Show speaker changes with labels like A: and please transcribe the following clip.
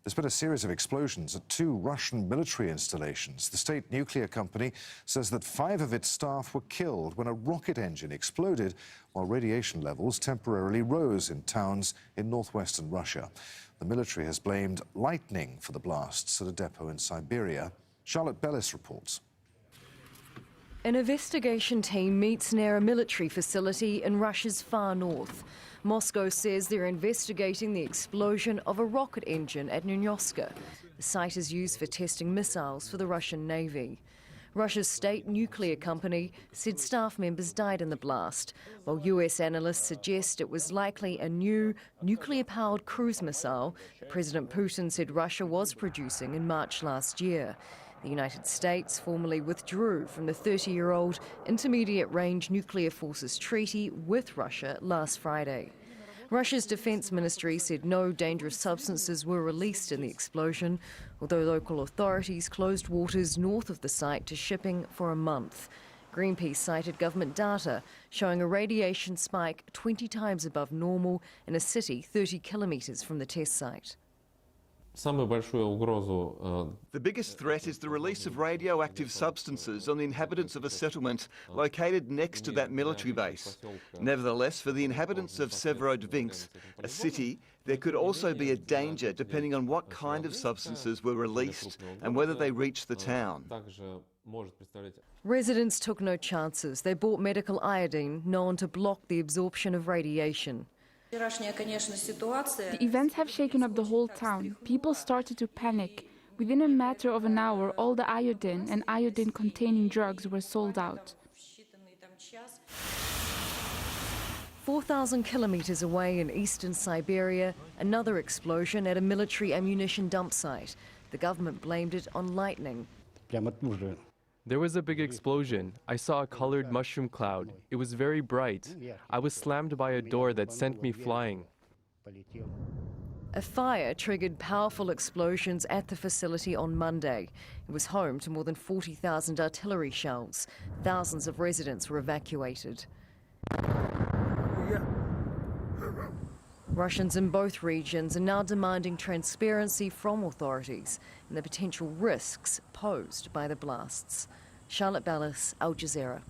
A: There's been a series of explosions at two Russian military installations. The state nuclear company says that 5 of its staff were killed when a rocket engine exploded while radiation levels temporarily rose in towns in northwestern Russia. The military has blamed lightning for the blasts at a depot in Siberia. Charlotte Bellis reports.
B: An investigation team meets near a military facility in Russia's far north. Moscow says they're investigating the explosion of a rocket engine at Nuke. The site is used for testing missiles for the Russian Navy. Russia's state nuclear company said staff members died in the blast, while US analysts suggest it was likely a new nuclear-powered cruise missile that President Putin said Russia was producing in March last year. The United States formally withdrew from the 30-year-old Intermediate-Range Nuclear Forces Treaty with Russia last Friday. Russia's defence ministry said no dangerous substances were released in the explosion, although local authorities closed waters north of the site to shipping for a month. Greenpeace cited government data showing a radiation spike 20 times above normal in a city 30 kilometres from the test site.
C: The biggest threat is the release of radioactive substances on the inhabitants of a settlement located next to that military base. Nevertheless, for the inhabitants of Severodvinsk, a city, there could also be a danger depending on what kind of substances were released and whether they reached the town.
B: Residents took no chances. They bought medical iodine, known to block the absorption of radiation.
D: The events have shaken up the whole town. People started to panic. Within a matter of an hour, all the iodine and iodine-containing drugs were sold out.
B: 4,000 kilometres away in eastern Siberia, another explosion at a military ammunition dump site. The government blamed it on lightning.
E: There was a big explosion. I saw a colored mushroom cloud. It was very bright. I was slammed by a door that sent me flying.
B: A fire triggered powerful explosions at the facility on Monday. It was home to more than 40,000 artillery shells. Thousands of residents were evacuated. Russians in both regions are now demanding transparency from authorities and the potential risks posed by the blasts. Charlotte Bellis, Al Jazeera.